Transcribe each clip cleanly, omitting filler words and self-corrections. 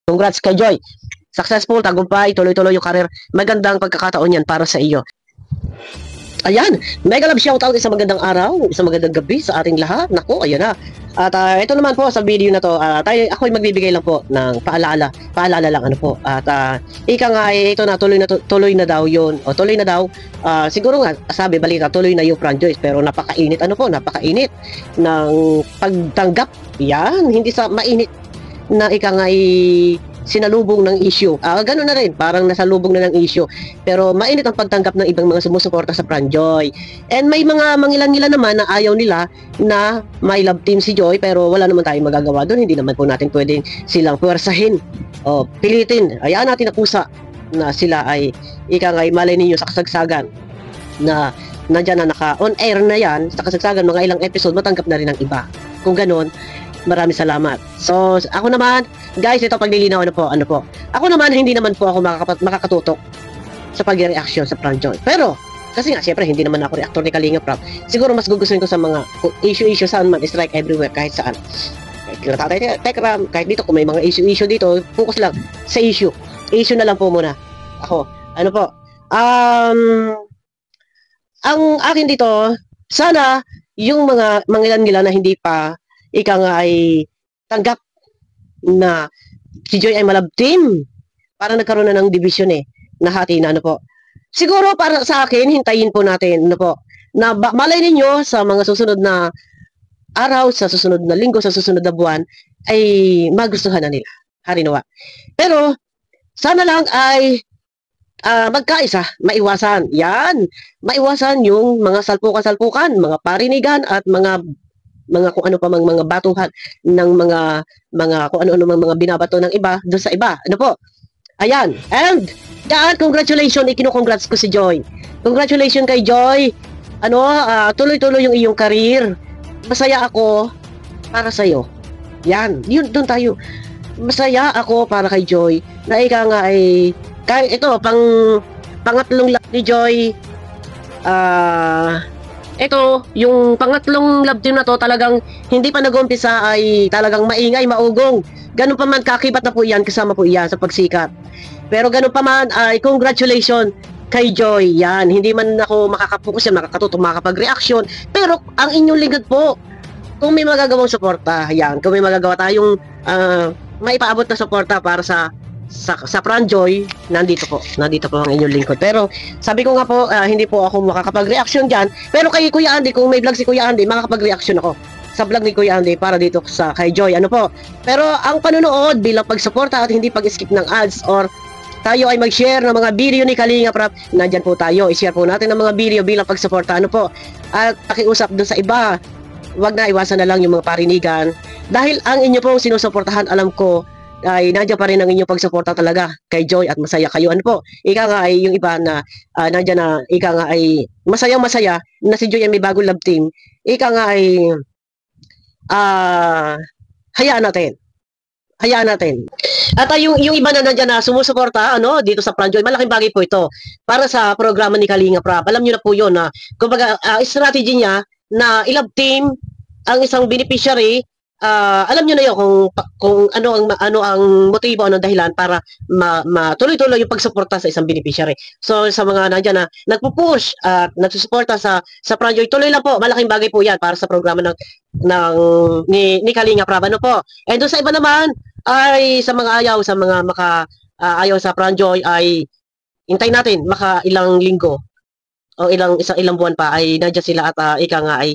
Congrats kay Joy. Successful, tagumpay, tuloy-tuloy yung career. Magandang pagkakataon yan para sa iyo. Ayan, mega love shoutout, isang magandang araw, isang magandang gabi sa ating lahat. Naku, ayan na. At ito naman po sa video na to, ako'y magbibigay lang po ng paalala lang ano po. At ika nga ito na tuloy na daw 'yon. O tuloy na daw. Siguro nga sabi balita tuloy na yung franchise pero napakainit napakainit ng pagtanggap. Yan, hindi sa mainit na ika nga sinalubong ng issue. Gano'n na rin, parang nasalubong na ng issue. Pero mainit ang pagtanggap ng ibang mga sumusuporta sa Franjoy. And may mga mangilan-ngilan naman na ayaw nila na may love team si Joy, pero wala naman tayong magagawa doon. Hindi naman po natin pwedeng silang puwersahin o pilitin. Hayaan natin na pusa na sila ay malay ninyo sa kasagsagan na nandyan na naka-on air na yan, sa kasagsagan mga ilang episode, matanggap na rin ng iba. Kung gano'n, maraming salamat. So, ako naman, guys, ito paglilinaw, ano po. Ako naman, hindi naman po ako makakatutok sa pag-reaction sa Franjoy. Pero, kasi nga, syempre, hindi naman ako reactor ni Kalinga Prab. Siguro, mas gugustuhin ko sa mga issue saan man, strike everywhere, kahit saan. Kahit Tatay Tekram, kahit dito, kung may mga issue dito, focus lang sa issue. Issue na lang po muna. Ako, ano po. Ang akin dito, sana, yung mga mangilan-ngilan na hindi pa ay tanggap na si Joy ay malab team. Parang nagkaroon na ng division nahati na po. Siguro para sa akin, hintayin po natin po, na malay ninyo sa mga susunod na araw, sa susunod na linggo, sa susunod na buwan, ay magustuhan na nila. Harinawa. Pero, sana lang ay magkaisa, maiwasan. Yan. Maiwasan yung mga salpukan-salpukan, mga parinigan at mga kung ano pa mga batuhan ng mga kung ano-ano mga binabato ng iba doon sa iba. Ano po? Ayan. And congratulations, ikino-congrats ko si Joy. Congratulations kay Joy. Tuloy-tuloy yung iyong career. Masaya ako para sa iyo. Yan. Yun doon tayo. Masaya ako para kay Joy. Na ika nga ay kahit ito pangatlong lap ni Joy. Ito, yung pangatlong love team na to talagang hindi pa nag-umpisa ay talagang maingay, maugong. Ganun pa man, kakibat na po yan, kasama po yan sa pagsikat. Pero ganun pa man ay congratulations kay Joy. Yan, hindi man ako makakapokus yan, makakatutok, makakapag-reaction. Pero ang inyong lingkod po, kung may magagawang suporta, yan, kung may magagawa tayong maipaabot na suporta para sa Franjoy, nandito po ang inyong lingkod. Pero sabi ko nga po, hindi po ako makakapag-reaction dyan. Pero kay Kuya Andy, kung may vlog si Kuya Andy, makakapag-reaction ako sa vlog ni Kuya Andy para dito kay Joy. Ano po? Pero ang panunood bilang pagsuporta at hindi pag-skip ng ads or tayo ay mag-share ng mga video ni Kalinga Prab, nandyan po tayo. I-share po natin ng mga video bilang pagsuporta. Ano po? At pakiusap doon sa iba, wag na, iwasan na lang yung mga parinigan. Dahil ang inyo pong sinusuportahan, alam ko, ay nandiyan pa rin ang inyong pagsuporta talaga kay Joy at masaya kayo. Ano po? Ika nga ay yung iba na nandiyan na, ika nga ay masayang-masaya na si Joy ay may bagong love team. Ika nga ay hayaan natin. At yung iba na nandiyan na sumusuporta dito sa Franjoy, malaking bagay po ito para sa programa ni Kalinga Prab. Alam niyo na po 'yon na kumbaga strategy niya na i-love team ang isang beneficiary. Alam niyo na 'yon kung ano ang motibo, ano dahilan para matuloy-tuloy yung pagsuporta sa isang beneficiary. So sa mga nandiyan na nagpo-push at nagsusuporta sa Franjoy, tuloy lang po, malaking bagay po 'yan para sa programa ni Kalinga Prab. Ano po? And doon sa iba naman ay sa mga ayaw ayaw sa Franjoy ay hintayin natin ilang linggo o ilang buwan pa ay nandiyan sila at ika nga ay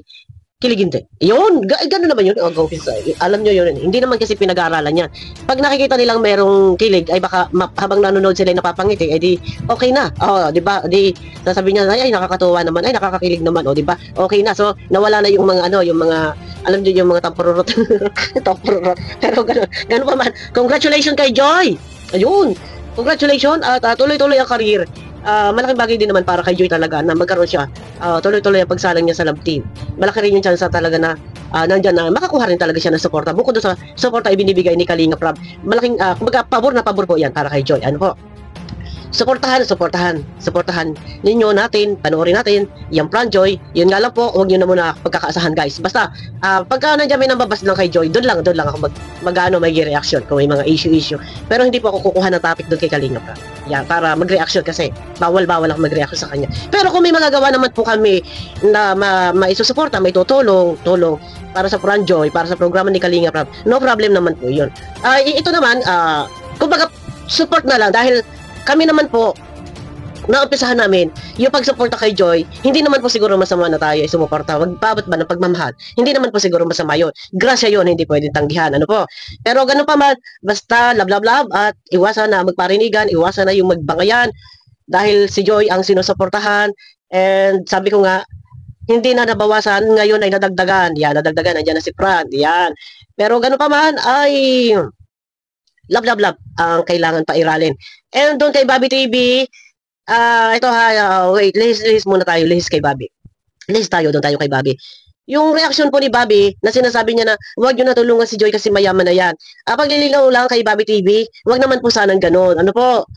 kiligin din. Yun, gano'n naman yun. Alam nyo yun. Hindi naman kasi pinag-aaralan yan. Pag nakikita nilang merong kilig, ay baka habang nanonood sila ay napapangiti, ay di okay na. Di ba? Di sasabihin niya, ay nakakatuwa naman, ay nakakakilig naman, di ba? Okay na. So, nawala na yung mga alam nyo yung mga tampururot. Tampururot. Pero gano'n pa man. Congratulations kay Joy! Ayun. Congratulations at tuloy-tuloy ang career. Malaking bagay din naman para kay Joy talaga na magkaroon siya tuloy-tuloy ang pagsalang niya sa love team. Malaki rin yung chance talaga na nandyan na makakuha rin talaga siya ng suporta. Bukod sa suporta ibinibigay ni Kalinga Prab, malaking kumbaga pabor na pabor po yan para kay Joy. Ano po? Suportahan ninyo natin, panoorin natin, yung Pran Joy. Yun nga lang po, huwag nyo na muna pagkakaasahan guys. Basta, pagka nandiyan may nambabas lang kay Joy, doon lang ako may reaction kung may mga issue. Pero hindi po ako kukuha ng topic doon kay Kalinga Prab. Yan, para mag-reaction kasi bawal ako mag-reaction sa kanya. Pero kung may magagawa naman po kami na maisusuporta, may tulong para sa Pran Joy, para sa programa ni Kalinga Prab, no problem naman po yun. Ito naman, kumbaga, support na lang dahil kami naman po, naumpisahan namin, yung pagsuporta kay Joy, hindi naman po siguro masama na tayo ay sumuporta. Magpabot ba ng pagmamahal? Hindi naman po siguro masama yun. Grasya yun, hindi pwedeng tanggihan. Ano po? Pero ganun pa man, basta love at iwasan na magparinigan, iwasan na yung magbangayan dahil si Joy ang sinusuportahan. And sabi ko nga, hindi na nabawasan, ngayon ay nadagdagan. Yan, nadagdagan, nandiyan na si Fran. Yan. Pero ganun pa man, ay love ang kailangan pairalin. And doon kay Bobby TV, ito wait, lihis muna tayo, lihis kay Bobby. Lihis tayo, doon tayo kay Bobby. Yung reaction po ni Bobby, na sinasabi niya na, huwag nyo natulungan si Joy kasi mayaman na yan. Paglilinaw lang kay Bobby TV, huwag naman po sanang ganun. Ano po?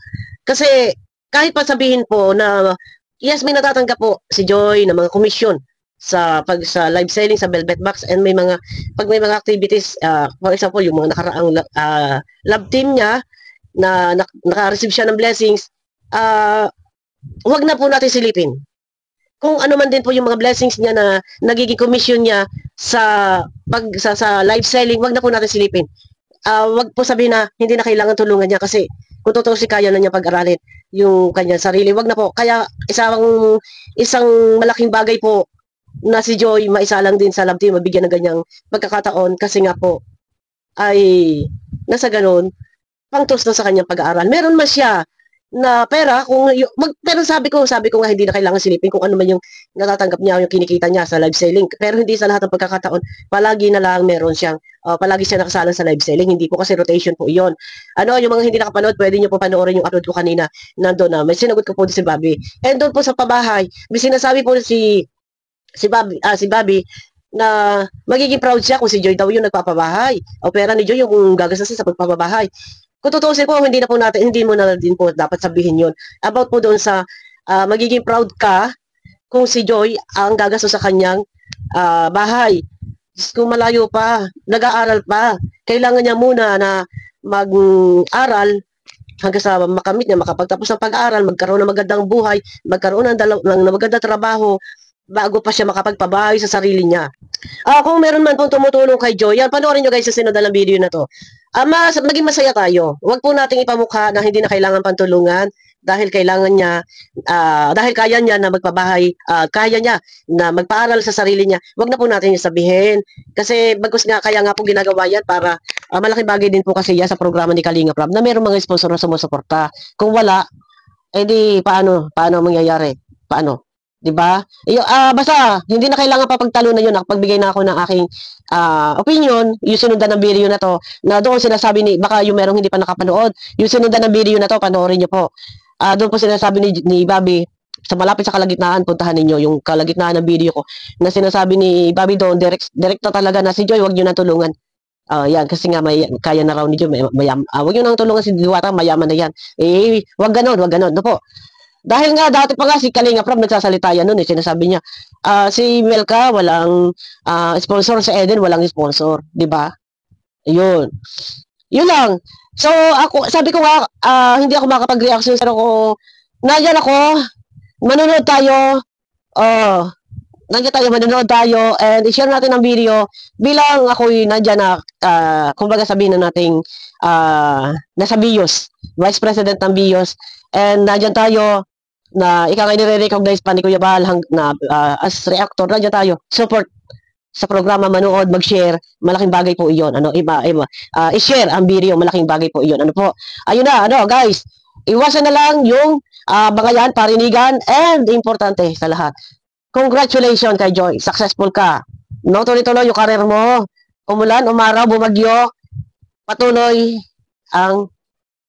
Kasi, kahit pa sabihin po na, yes, may natatanggap po si Joy ng mga komisyon sa live selling sa Velvet Box and pag may mga activities, for example, yung mga nakaraang love team niya, na naka-receive siya ng blessings, huwag na po natin silipin. Kung ano man din po yung mga blessings niya na nagiging commission niya sa live selling, huwag na po natin silipin. Huwag po sabihin na hindi na kailangan tulungan niya kasi kung totoo si kaya na niya pag-aralin yung kanyang sarili, huwag na po. Kaya isang malaking bagay po na si Joy maisalang din sa love team, mabigyan ng ganyang pagkakataon kasi nga po ay nasa ganun pangtos na sa kanyang pag-aaral. Meron man siya na pera, pero sabi ko nga hindi na kailangan silipin kung ano man yung natatanggap niya, yung kinikita niya sa live selling. Pero hindi sa lahat ng pagkakataon, palagi na lang meron siyang, palagi siya nakasalang sa live selling. Hindi po kasi rotation po iyon. Yung mga hindi nakapanood, pwede niyo po panoorin yung upload ko kanina. Nandoon na, may sinagot ko po si Bobby. And doon po sa pabahay, may sinasabi po si Bobby, na magiging proud siya kung si Joy daw yung nagpapabahay. O pera ni Joy yung gagastusin sa pagpapabahay. Kung tutusin po, hindi mo na din po dapat sabihin yun. About po doon sa magiging proud ka kung si Joy ang gagastos sa kanyang bahay. Kung malayo pa, nag-aaral pa, kailangan niya muna na mag-aral hanggang sa makamit niya, makapagtapos ng pag-aaral, magkaroon ng magandang buhay, magkaroon ng magandang trabaho, bago pa siya makapagpabahay sa sarili niya. Kung meron man pong tumutulong kay Joy, yan, panoorin nyo guys sa sinunod ng video na to. Maging masaya tayo. Huwag po nating ipamukha na hindi na kailangan pantulungan dahil kailangan niya, dahil kaya niya na magpabahay, kaya niya na magpaaral sa sarili niya. Huwag na po natin yung sabihin. Kasi bagus nga, kaya nga po ginagawa yan para malaking bagay din po kasi yan sa programa ni Kalinga Prab na mayroong mga sponsor na sumusuporta. Kung wala, edi paano mangyayari? Paano? Diba? Basta, hindi na kailangan pa pagtalunan yun. Nakapagbigay na ako ng aking opinion, yung sinundan ng video na to, na doon sinasabi baka yung merong hindi pa nakapanood, yung sinundan ng video na to, panoorin nyo po. Doon po sinasabi ni Bobby, sa malapit sa kalagitnaan, puntahan ninyo yung kalagitnaan ng video ko, na sinasabi ni Bobby doon, direct na talaga na si Joy, wag nyo na tulungan. Yan, kasi nga kaya na raw ni Joy, wag nyo nang tulungan si Diwata, mayaman na yan. Wag ganon, no po. Dahil nga, dati pa nga si Kalinga Prab nagsasalita yan noon sinasabi niya, si Melka walang sponsor, sa Eden walang sponsor, di ba? Yun lang. So, sabi ko nga, hindi ako makapag-reaction, pero nandiyan ako, manonood tayo, manonood tayo, and i-share natin ang video, bilang ako'y nandiyan na, kumbaga sabihin na nating, nasa BIOS, Vice President ng BIOS, and nandiyan tayo, na ika nga nire-recognize pa ni Kuya Bahal as reactor, nandiyan tayo, support sa programa, manood, mag-share, malaking bagay po iyon. I-share ang video, malaking bagay po iyon. Ayun na, guys, iwasan na lang yung bangayan, parinigan, and importante sa lahat, congratulations kay Joy, successful ka. No, tuloy-tuloy yung karir mo, umulan, umaraw, bumagyo, patuloy ang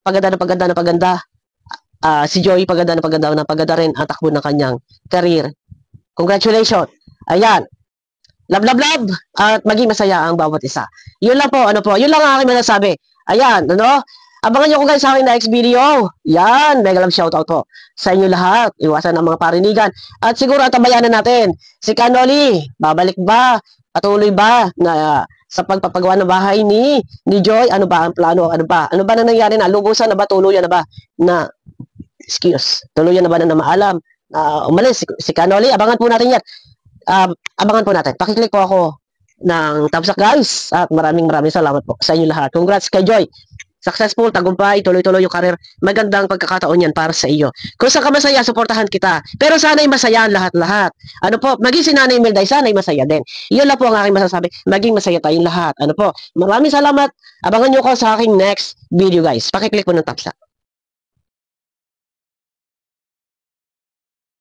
paganda. Si Joy, paganda rin ang takbo ng kanyang career. Congratulations. Ayan. Love, at maging masaya ang bawat isa. Yun lang po, yun lang ang aking masasabi. Ayan, Abangan nyo ko guys sa aking next video. Yan, mega love shoutout po sa inyo lahat. Iwasan ang mga parinigan. At siguro at tabayanan natin. Si Canoli, babalik ba? Patuloy ba na sa pagpapagawa ng bahay ni Joy? Ano ba ang plano? Ano ba? Ano ba na nangyari na? Lubusan na ba? Tuluyan na ba? Na, excuse, tuluyan na ba na maalam? Umalis si Canoli. Abangan po natin yan. Abangan po natin. Pakiclick po ako ng thumbs up guys. At maraming salamat po sa inyo lahat. Congrats kay Joy. Successful, tagumpay, tuloy-tuloy yung career. Magandang pagkakataon yan para sa iyo. Kung saan ka masaya, suportahan kita. Pero sana'y masaya ang lahat-lahat. Ano po, maging si Nanay Milday, sana'y masaya din. Iyon lang po ang aking masasabi. Maging masaya tayong lahat. Ano po, maraming salamat. Abangan nyo ko sa aking next video guys. Pakiclick po ng thumbs up.